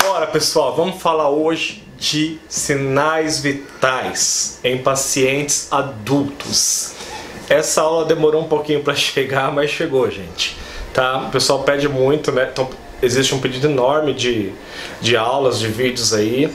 Bora, pessoal, vamos falar hoje de sinais vitais em pacientes adultos. Essa aula demorou um pouquinho para chegar, mas chegou, gente. Tá? O pessoal pede muito, né? Então, existe um pedido enorme de aulas, de vídeos aí,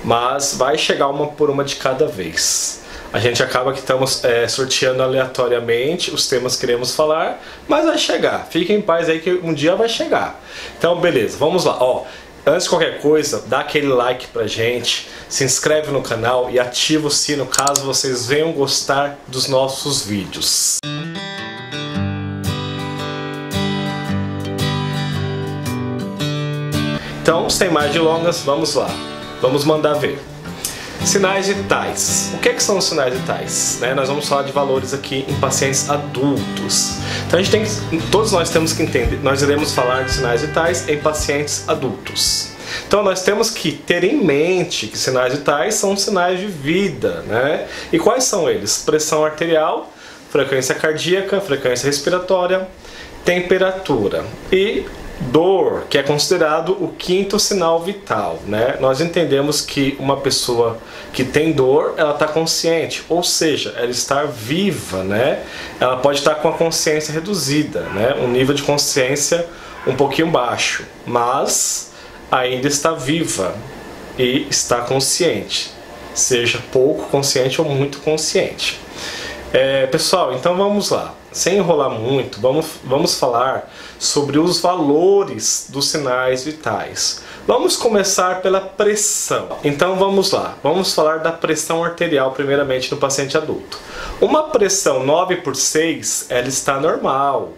mas vai chegar uma por uma de cada vez. A gente acaba que estamos sorteando aleatoriamente os temas que queremos falar, mas vai chegar. Fiquem em paz aí que um dia vai chegar. Então, beleza, vamos lá. Ó, antes de qualquer coisa, dá aquele like pra gente, se inscreve no canal e ativa o sino caso vocês venham gostar dos nossos vídeos. Então, sem mais delongas, vamos lá. Vamos mandar ver. Sinais vitais. O que são os sinais vitais? Nós vamos falar de valores aqui em pacientes adultos. Então todos nós temos que entender, nós iremos falar de sinais vitais em pacientes adultos. Então nós temos que ter em mente que sinais vitais são sinais de vida, né? E quais são eles? Pressão arterial, frequência cardíaca, frequência respiratória, temperatura e dor, que é considerado o quinto sinal vital, né? Nós entendemos que uma pessoa que tem dor, ela está consciente, ou seja, ela está viva, né? Ela pode estar com a consciência reduzida, né? Um nível de consciência um pouquinho baixo, mas ainda está viva e está consciente, seja pouco consciente ou muito consciente. Pessoal, então vamos lá. Sem enrolar muito, vamos falar sobre os valores dos sinais vitais. Vamos começar pela pressão. Então vamos lá, vamos falar da pressão arterial primeiramente no paciente adulto. Uma pressão 9/6, ela está normal.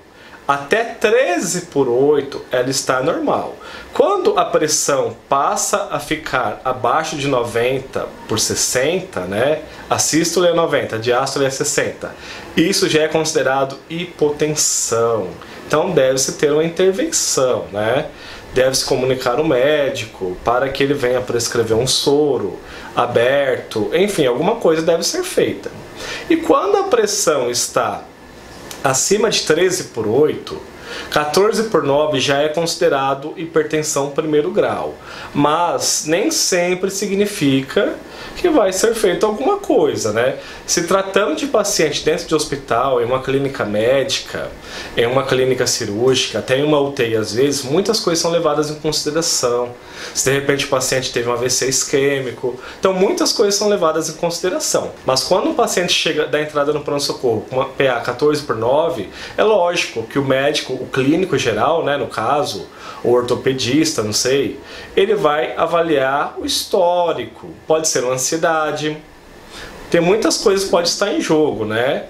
Até 13/8 ela está normal. Quando a pressão passa a ficar abaixo de 90/60, né? A sístole é 90, a diástole é 60. Isso já é considerado hipotensão. Então deve-se ter uma intervenção, né? Deve-se comunicar ao médico para que ele venha prescrever um soro aberto, enfim, alguma coisa deve ser feita. E quando a pressão está acima de 13/8, 14/9 já é considerado hipertensão primeiro grau, mas nem sempre significa que vai ser feito alguma coisa, né? Se tratando de paciente dentro de hospital, em uma clínica médica, em uma clínica cirúrgica, até em uma UTI às vezes, muitas coisas são levadas em consideração. Se de repente o paciente teve um AVC isquêmico, então muitas coisas são levadas em consideração. Mas quando o paciente chega da entrada no pronto-socorro com uma PA 14/9, é lógico que o médico, o clínico geral, né, no caso, o ortopedista, não sei, ele vai avaliar o histórico. Pode ser uma ansiedade, tem muitas coisas que podem estar em jogo, né?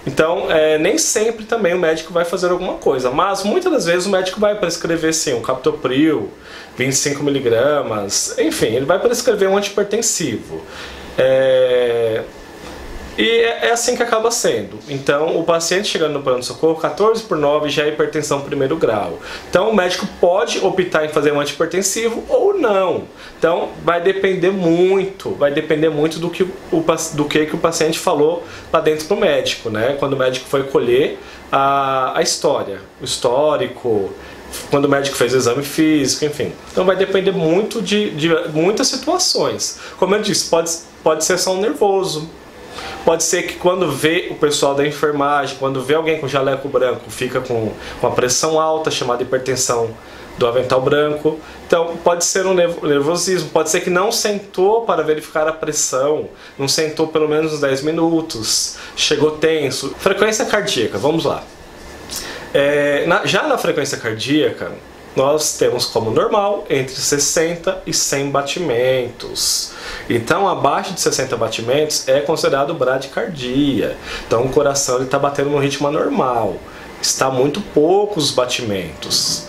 Então, nem sempre também o médico vai fazer alguma coisa, mas muitas das vezes o médico vai prescrever sim um captopril, 25 mg, enfim, ele vai prescrever um antihipertensivo. E é assim que acaba sendo. Então, o paciente chegando no pronto-socorro, 14/9 já é hipertensão primeiro grau. Então, o médico pode optar em fazer um antihipertensivo ou não. Então, vai depender muito do que o paciente falou lá dentro pro médico, né? Quando o médico foi colher a história, o histórico, quando o médico fez o exame físico, enfim. Então, vai depender muito de muitas situações. Como eu disse, pode ser só um nervoso. Pode ser que quando vê o pessoal da enfermagem, quando vê alguém com jaleco branco, fica com a pressão alta, chamada hipertensão do avental branco. Então pode ser um nervosismo, pode ser que não sentou para verificar a pressão, não sentou pelo menos uns 10 minutos, chegou tenso. Frequência cardíaca, vamos lá. Já na frequência cardíaca, nós temos como normal entre 60 e 100 batimentos. Então, abaixo de 60 batimentos é considerado bradicardia. Então, o coração está batendo no ritmo anormal. Está muito poucos batimentos.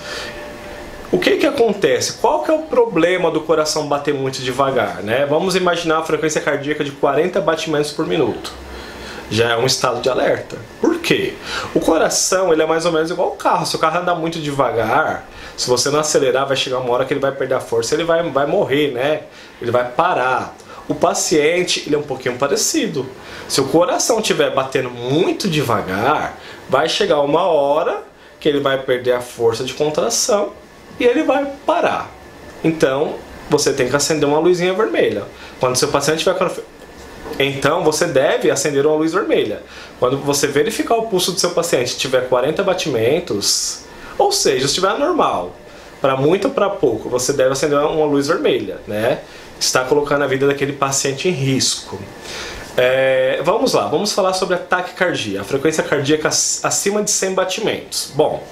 O que acontece? Qual que é o problema do coração bater muito devagar, né? Vamos imaginar a frequência cardíaca de 40 batimentos por minuto. Já é um estado de alerta. Por quê? O coração, ele é mais ou menos igual ao carro. Se o carro andar muito devagar, se você não acelerar, vai chegar uma hora que ele vai perder a força, ele vai morrer, né? Ele vai parar. O paciente, ele é um pouquinho parecido. Se o coração estiver batendo muito devagar, vai chegar uma hora que ele vai perder a força de contração e ele vai parar. Então, você tem que acender uma luzinha vermelha. Quando seu paciente vai... Então, você deve acender uma luz vermelha. Quando você verificar o pulso do seu paciente e tiver 40 batimentos, ou seja, se estiver normal, para muito ou para pouco, você deve acender uma luz vermelha, né? Está colocando a vida daquele paciente em risco. Vamos lá, vamos falar sobre a taquicardia, a frequência cardíaca acima de 100 batimentos. Bom,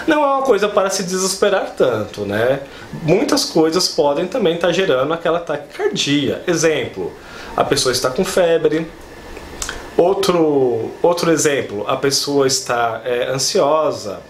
não é uma coisa para se desesperar tanto, né? Muitas coisas podem também estar gerando aquela taquicardia. Exemplo, a pessoa está com febre. Outro exemplo, a pessoa está ansiosa,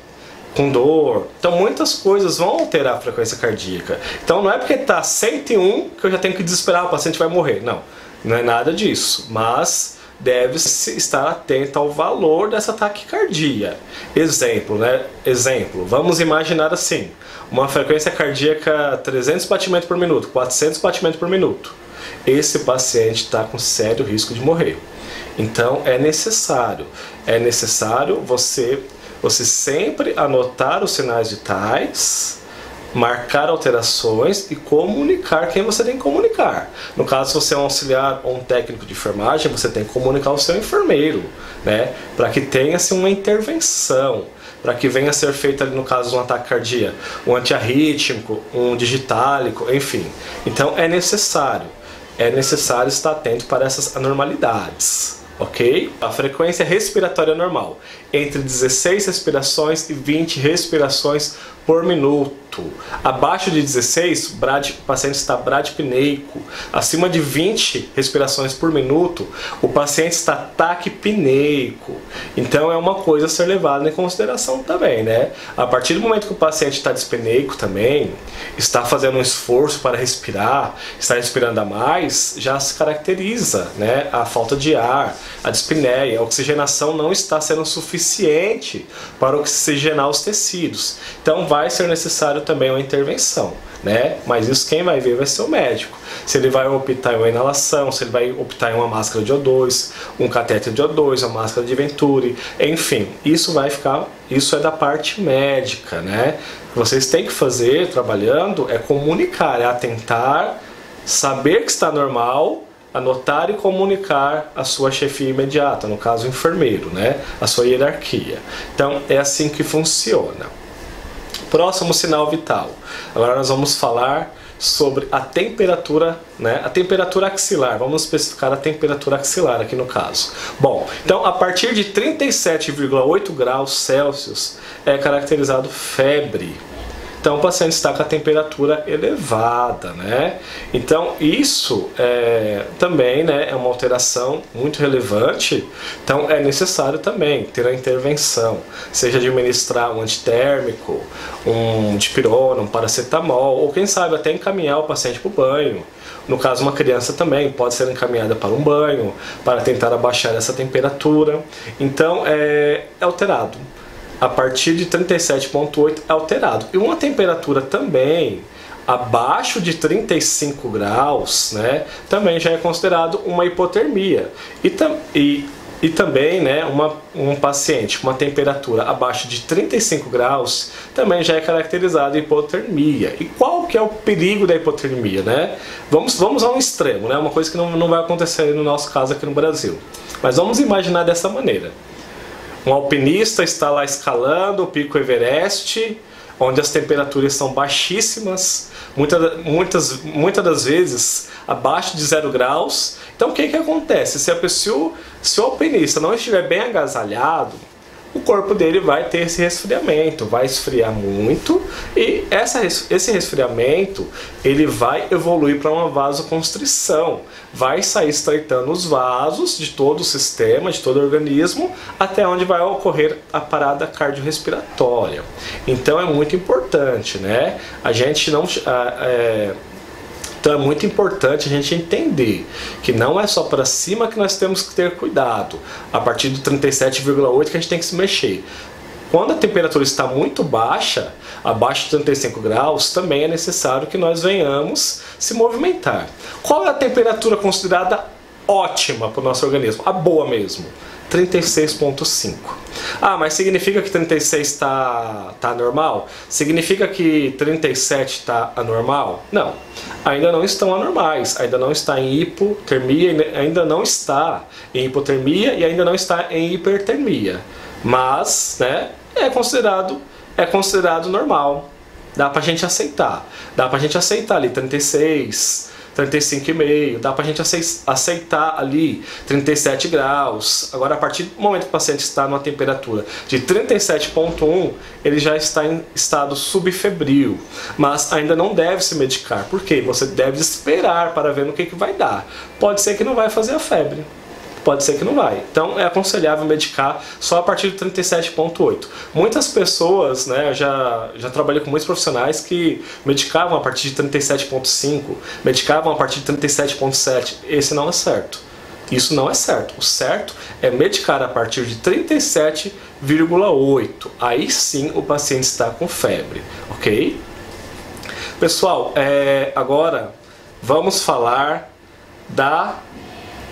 com dor. Então muitas coisas vão alterar a frequência cardíaca. Então não é porque está 101 que eu já tenho que desesperar, o paciente vai morrer. Não, não é nada disso. Mas deve-se estar atento ao valor dessa taquicardia. Exemplo, né? Exemplo, vamos imaginar assim, uma frequência cardíaca 300 batimentos por minuto, 400 batimentos por minuto. Esse paciente está com sério risco de morrer. Então é necessário você sempre anotar os sinais vitais, marcar alterações e comunicar quem você tem que comunicar. No caso, se você é um auxiliar ou um técnico de enfermagem, você tem que comunicar ao seu enfermeiro, né? Para que tenha assim, uma intervenção, para que venha a ser feito ali no caso de um ataque cardíaco, um antiarrítmico, um digitálico, enfim. Então é necessário estar atento para essas anormalidades. Ok? A frequência respiratória normal, entre 16 respirações e 20 respirações por minuto. Abaixo de 16, o paciente está bradipneico. Acima de 20 respirações por minuto, o paciente está taquipneico. Então é uma coisa a ser levada em consideração também, né? A partir do momento que o paciente está dispneico também, está fazendo um esforço para respirar, está respirando a mais, já se caracteriza, né, a falta de ar, a dispneia, a oxigenação não está sendo suficiente para oxigenar os tecidos. Então vai ser necessário também uma intervenção, né? Mas isso quem vai ver vai ser o médico. Se ele vai optar em uma inalação, se ele vai optar em uma máscara de O2, um catéter de O2, uma máscara de Venturi, enfim, isso é da parte médica, né? O que vocês têm que fazer trabalhando é comunicar, é atentar, saber que está normal, anotar e comunicar a sua chefia imediata, no caso o enfermeiro, né? A sua hierarquia. Então é assim que funciona. Próximo sinal vital. Agora nós vamos falar sobre a temperatura, né? A temperatura axilar. Vamos especificar a temperatura axilar aqui no caso. Bom, então a partir de 37,8 graus Celsius é caracterizado febre. Então o paciente está com a temperatura elevada, né? Então isso também, né, é uma alteração muito relevante. Então é necessário também ter a intervenção, seja administrar um antitérmico, um dipirona, um paracetamol, ou quem sabe até encaminhar o paciente para o banho. No caso, uma criança também pode ser encaminhada para um banho, para tentar abaixar essa temperatura. Então é alterado. A partir de 37,8 é alterado. E uma temperatura também abaixo de 35 graus, né, também já é considerado uma hipotermia. E também, né, um paciente com uma temperatura abaixo de 35 graus também já é caracterizado hipotermia. E qual que é o perigo da hipotermia, né? Vamos a um extremo, né, uma coisa que não vai acontecer no nosso caso aqui no Brasil. Mas vamos imaginar dessa maneira. Um alpinista está lá escalando o pico Everest, onde as temperaturas são baixíssimas, muitas das vezes abaixo de 0 graus. Então o que acontece? Se o alpinista não estiver bem agasalhado, o corpo dele vai ter esse resfriamento, vai esfriar muito, e esse resfriamento ele vai evoluir para uma vasoconstrição, vai sair estreitando os vasos de todo o sistema, de todo o organismo, até onde vai ocorrer a parada cardiorrespiratória. Então é muito importante, né? Então é muito importante a gente entender que não é só para cima que nós temos que ter cuidado. A partir do 37,8 que a gente tem que se mexer. Quando a temperatura está muito baixa, abaixo de 35 graus, também é necessário que nós venhamos se movimentar. Qual é a temperatura considerada ótima para o nosso organismo? A boa mesmo. 36,5. Ah, mas significa que 36 está normal? Significa que 37 está anormal? Não, ainda não estão anormais, ainda não está em hipotermia, ainda não está em hipotermia e ainda não está em hipertermia. Mas, né, é considerado normal. Dá pra gente aceitar. Dá pra gente aceitar ali 36, 35,5, dá pra gente aceitar ali 37 graus. Agora, a partir do momento que o paciente está numa temperatura de 37,1, ele já está em estado subfebril, mas ainda não deve se medicar. Por quê? Você deve esperar para ver no que vai dar. Pode ser que não vai fazer a febre. Pode ser que não vai. Então é aconselhável medicar só a partir de 37,8. Muitas pessoas, né, já trabalhei com muitos profissionais que medicavam a partir de 37,5, medicavam a partir de 37,7. Esse não é certo. Isso não é certo. O certo é medicar a partir de 37,8. Aí sim o paciente está com febre, ok? Pessoal, agora vamos falar da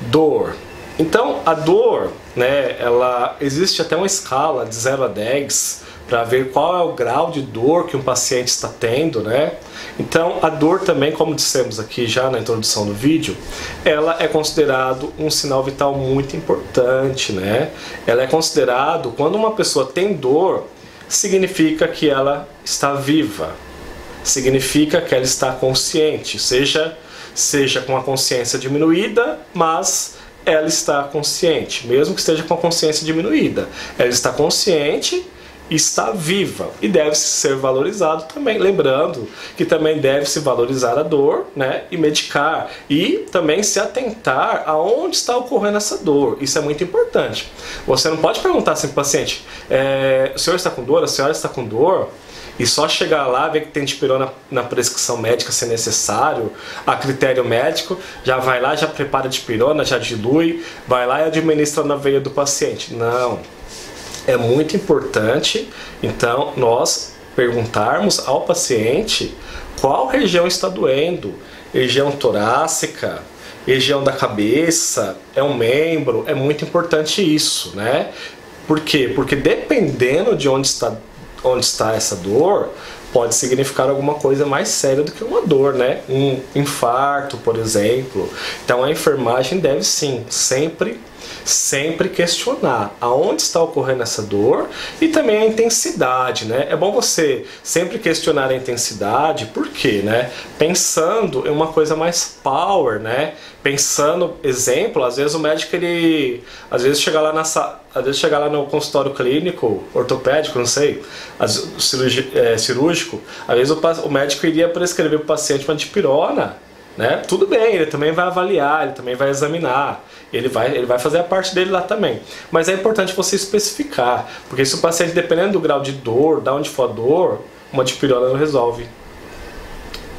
dor. Então, a dor, né, ela existe até uma escala de 0 a 10 para ver qual é o grau de dor que um paciente está tendo, né? Então, a dor também, como dissemos aqui já na introdução do vídeo, ela é considerado um sinal vital muito importante, né? Ela é considerado, quando uma pessoa tem dor, significa que ela está viva, significa que ela está consciente, seja com a consciência diminuída, mas ela está consciente, mesmo que esteja com a consciência diminuída. Ela está consciente e está viva e deve ser valorizado também. Lembrando que também deve se valorizar a dor, né, e medicar e também se atentar aonde está ocorrendo essa dor. Isso é muito importante. Você não pode perguntar assim para o paciente: o senhor está com dor? A senhora está com dor? E só chegar lá, ver que tem dipirona na prescrição médica se necessário, a critério médico, já vai lá, já prepara dipirona, já dilui, vai lá e administra na veia do paciente. Não. É muito importante, então, nós perguntarmos ao paciente qual região está doendo. Região torácica, região da cabeça, é um membro, é muito importante isso, né? Por quê? Porque dependendo de onde está essa dor, pode significar alguma coisa mais séria do que uma dor, né? Um infarto, por exemplo. Então a enfermagem deve sim, sempre questionar aonde está ocorrendo essa dor e também a intensidade, né? É bom você sempre questionar a intensidade, por quê, né? Pensando em uma coisa mais power, né? Pensando, exemplo, às vezes o médico, às vezes chega lá no consultório clínico, ortopédico, não sei, cirúrgico, às vezes o médico iria prescrever para o paciente uma dipirona, né? Tudo bem, ele também vai avaliar, ele também vai examinar, ele vai fazer a parte dele lá também. Mas é importante você especificar, porque se o paciente, dependendo do grau de dor, de onde for a dor, uma dipirona não resolve,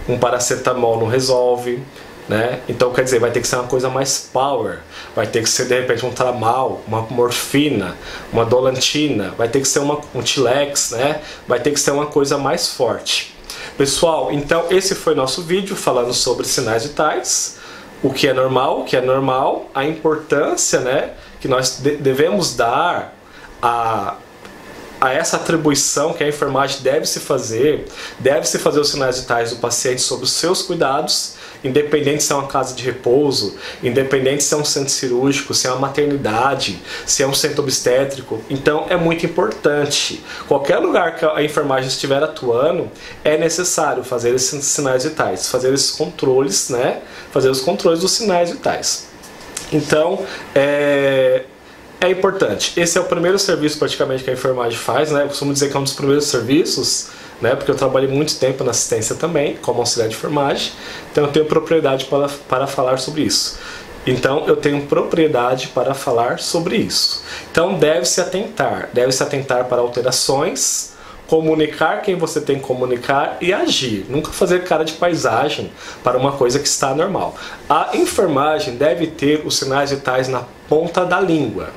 um paracetamol não resolve, né? Então, quer dizer, vai ter que ser uma coisa mais power, vai ter que ser de repente um tramal, uma morfina, uma dolantina, vai ter que ser um Tilex, né? Vai ter que ser uma coisa mais forte. Pessoal, então esse foi nosso vídeo falando sobre sinais vitais, o que é normal, a importância, né, que nós devemos dar a essa atribuição que a enfermagem deve se fazer os sinais vitais do paciente sobre os seus cuidados, independente se é uma casa de repouso, independente se é um centro cirúrgico, se é uma maternidade, se é um centro obstétrico. Então é muito importante. Qualquer lugar que a enfermagem estiver atuando, é necessário fazer esses sinais vitais, fazer esses controles, né? Fazer os controles dos sinais vitais. Então, é importante. Esse é o primeiro serviço praticamente que a enfermagem faz, né? Eu costumo dizer que é um dos primeiros serviços, né? Porque eu trabalhei muito tempo na assistência também, como auxiliar de enfermagem, então eu tenho propriedade para falar sobre isso. Então deve-se atentar para alterações, comunicar quem você tem que comunicar e agir. Nunca fazer cara de paisagem para uma coisa que está normal. A enfermagem deve ter os sinais vitais na ponta da língua.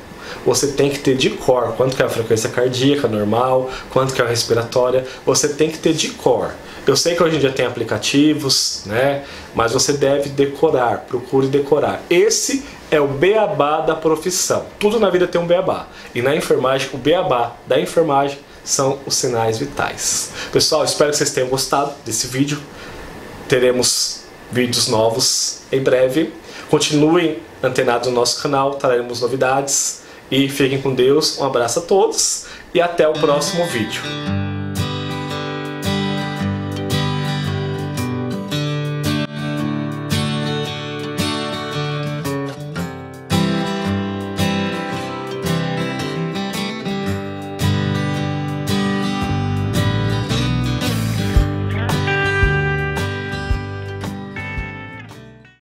Você tem que ter de cor quanto que é a frequência cardíaca normal, quanto que é a respiratória, você tem que ter de cor. Eu sei que hoje em dia tem aplicativos, né? Mas você deve decorar, procure decorar. Esse é o beabá da profissão. Tudo na vida tem um beabá. E na enfermagem, o beabá da enfermagem são os sinais vitais. Pessoal, espero que vocês tenham gostado desse vídeo. Teremos vídeos novos em breve. Continuem antenados no nosso canal, traremos novidades. E fiquem com Deus. Um abraço a todos e até o próximo vídeo.